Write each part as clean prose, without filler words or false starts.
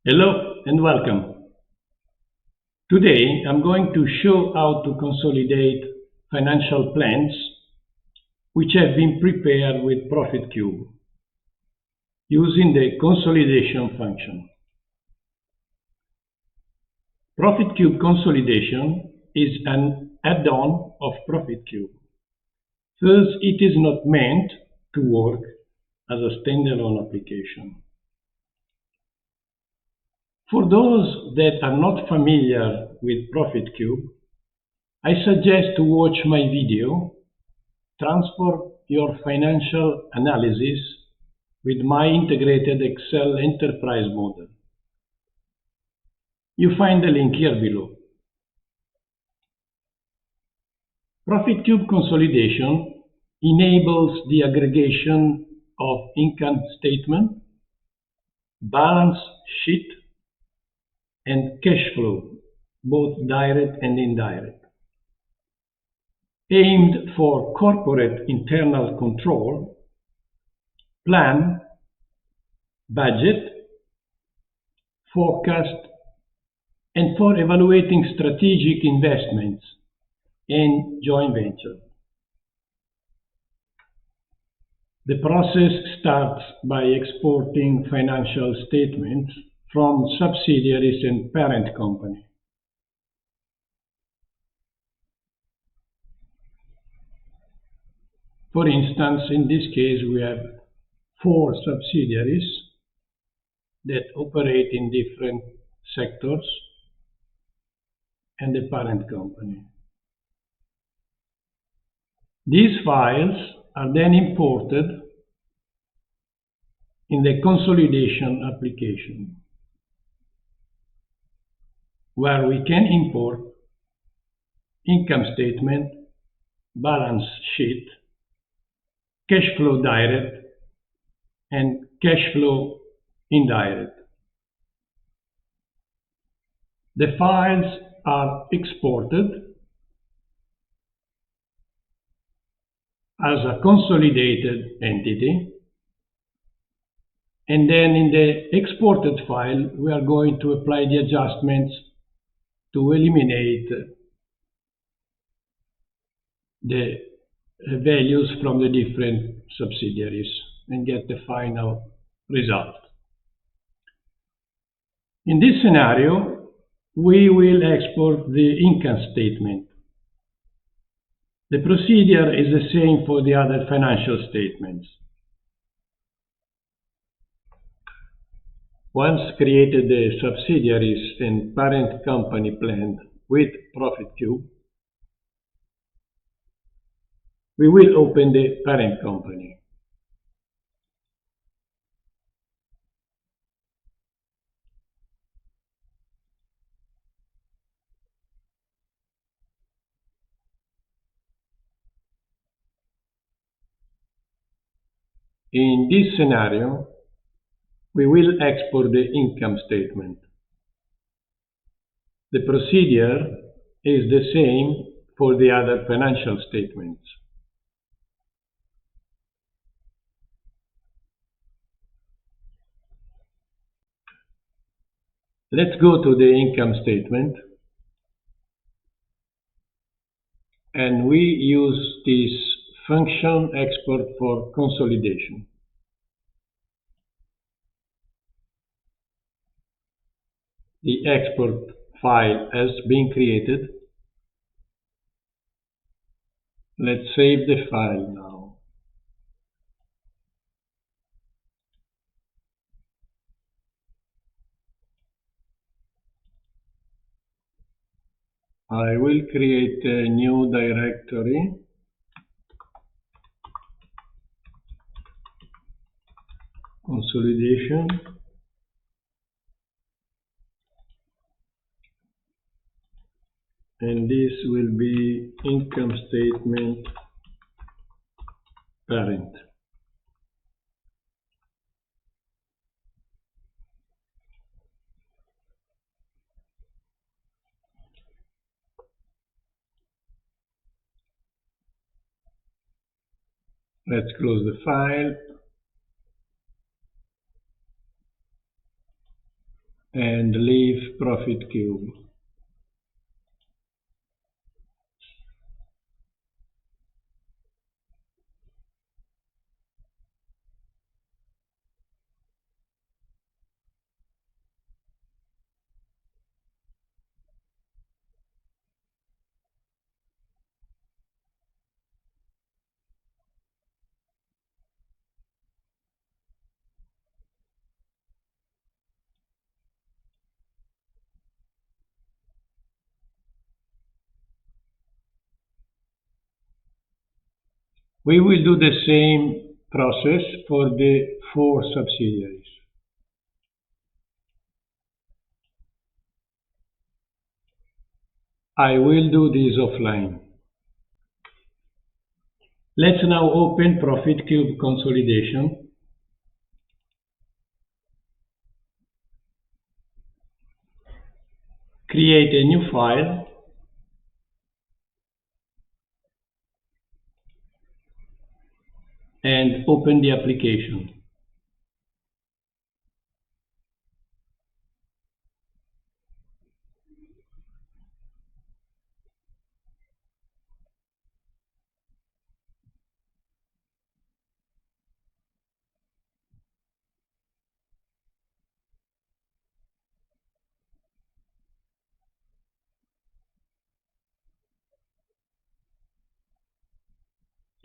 Hello and welcome. Today I'm going to show how to consolidate financial plans which have been prepared with ProfitQube using the consolidation function. ProfitQube Consolidation is an add-on of ProfitQube. Thus, it is not meant to work as a standalone application. For those that are not familiar with ProfitQube, I suggest to watch my video, Transform Your Financial Analysis with my integrated Excel enterprise model. You find the link here below. ProfitQube Consolidation enables the aggregation of income statement, balance sheet, and cash flow, both direct and indirect, aimed for corporate internal control, plan, budget, forecast, and for evaluating strategic investments and joint ventures. The process starts by exporting financial statements from subsidiaries and parent company. For instance, in this case, we have 4 subsidiaries that operate in different sectors and the parent company. These files are then imported in the consolidation application, where we can import income statement, balance sheet, cash flow direct, and cash flow indirect. The files are exported as a consolidated entity, and then in the exported file we are going to apply the adjustments to eliminate the values from the different subsidiaries and get the final result. In this scenario, we will export the income statement. The procedure is the same for the other financial statements. Once created the subsidiaries and parent company plan with ProfitQube, we will open the parent company. In this scenario, we will export the income statement. The procedure is the same for the other financial statements. Let's go to the income statement, and we use this function export for consolidation. The export file has been created. Let's save the file now. I will create a new directory. Consolidation. And this will be income statement parent. Let's close the file and leave ProfitQube. We will do the same process for the 4 subsidiaries. I will do this offline. Let's now open ProfitQube Consolidation. Create a new file. And open the application.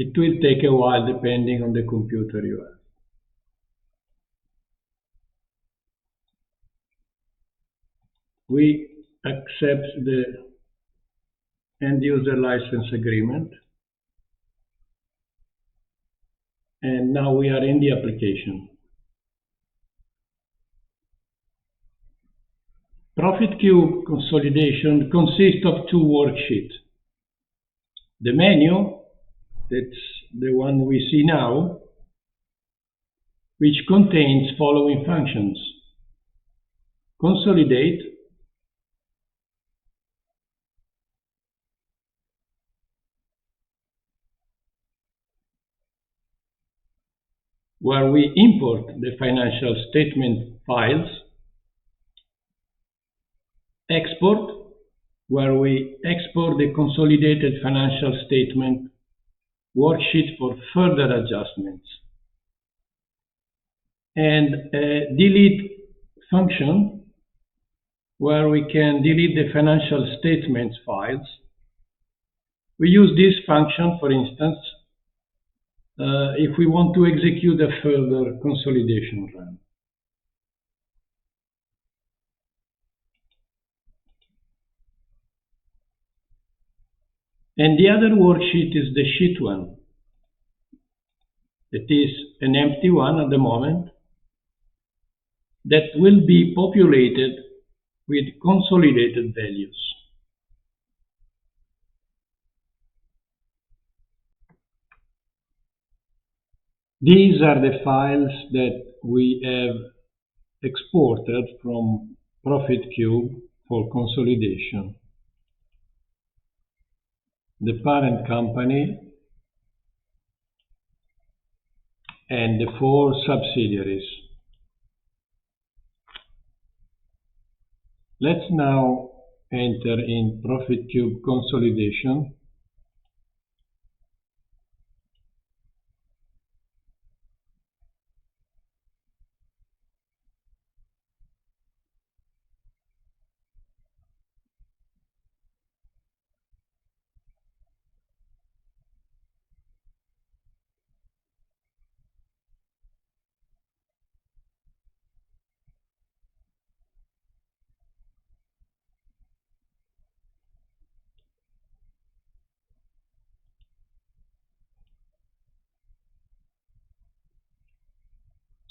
It will take a while depending on the computer you have. We accept the end user license agreement. And now we are in the application. ProfitQube Consolidation consists of 2 worksheets. The menu, that's the one we see now, which contains following functions: consolidate, where we import the financial statement files; export, where we export the consolidated financial statement worksheet for further adjustments; and a delete function, where we can delete the financial statements files. We use this function, for instance, if we want to execute a further consolidation run. And the other worksheet is the sheet one. It is an empty one at the moment that will be populated with consolidated values. These are the files that we have exported from ProfitQube for consolidation. The parent company and the 4 subsidiaries. Let's now enter in ProfitQube Consolidation.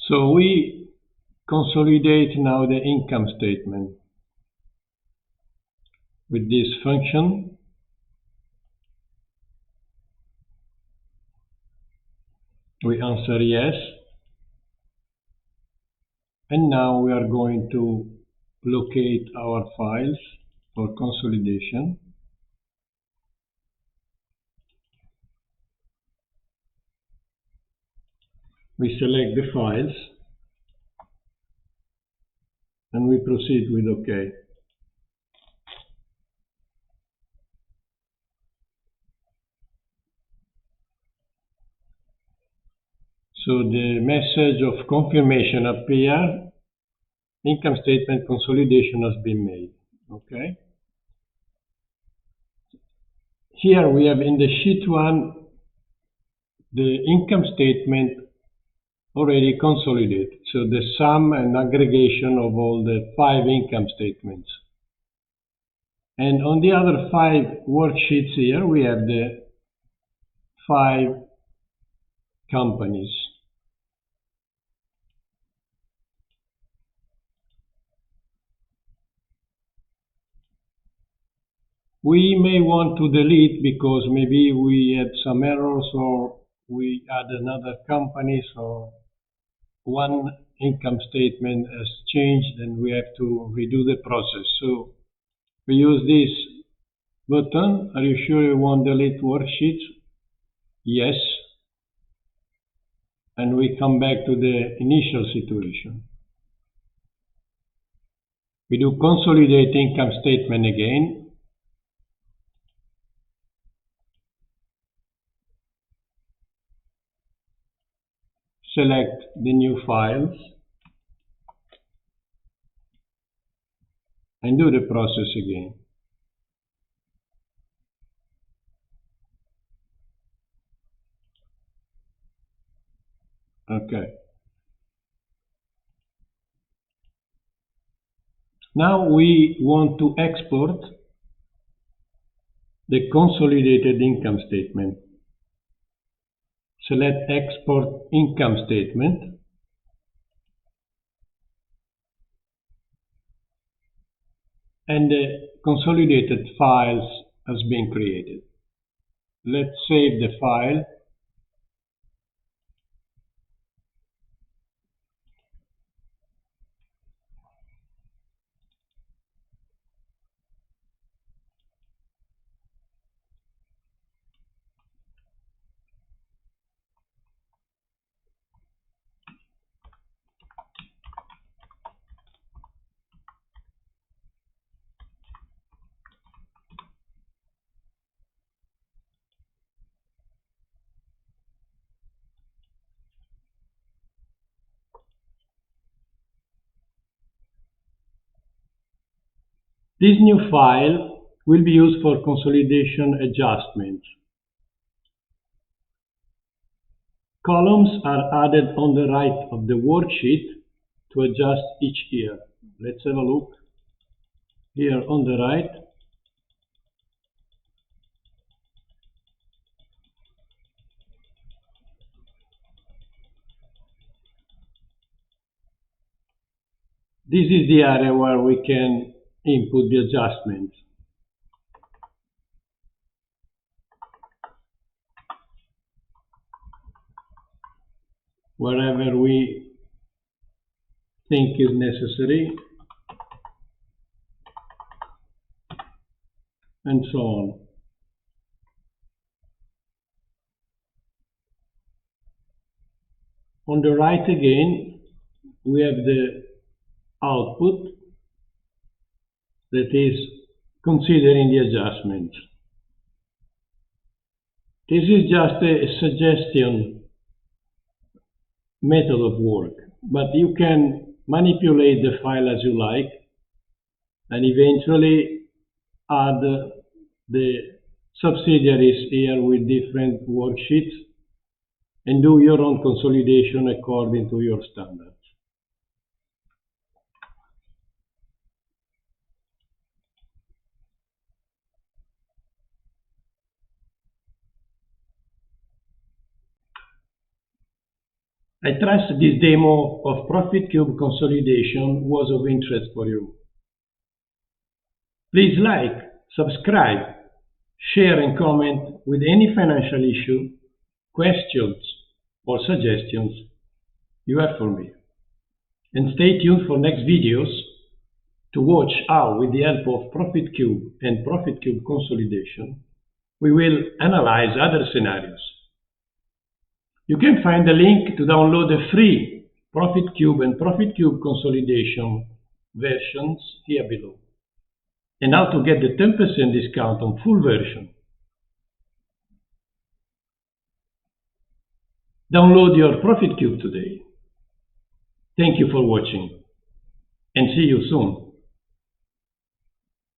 So we consolidate now the income statement with this function. We answer yes. And now we are going to locate our files for consolidation. We select the files. and we proceed with OK. So the message of confirmation appears. Income statement consolidation has been made. Okay. Here we have in the sheet 1 the income statement already consolidated. So the sum and aggregation of all the 5 income statements. And on the other 5 worksheets here we have the 5 companies. We may want to delete because maybe we had some errors or we add another company, so one income statement has changed and we have to redo the process. So we use this button. Are you sure you want to delete worksheets? Yes. And we come back to the initial situation. We do consolidate income statement again. Select the new files and do the process again. Okay. Now we want to export the consolidated income statement. Select Export Income Statement. And the consolidated files has been created. Let's save the file. This new file will be used for consolidation adjustments. Columns are added on the right of the worksheet to adjust each year. Let's have a look. Here on the right, this is the area where we can input the adjustments. Wherever we think is necessary, and so on. On the right again, we have the output that is considering the adjustments. This is just a suggestion method of work, but you can manipulate the file as you like and eventually add the subsidiaries here with different worksheets and do your own consolidation according to your standards. I trust this demo of ProfitQube Consolidation was of interest for you. Please like, subscribe, share and comment with any financial issue, questions or suggestions you have for me. And stay tuned for next videos to watch how, with the help of ProfitQube and ProfitQube Consolidation, we will analyze other scenarios. You can find the link to download the free ProfitQube and ProfitQube Consolidation versions here below, and how to get the 10% discount on full version. Download your ProfitQube today. Thank you for watching, and see you soon.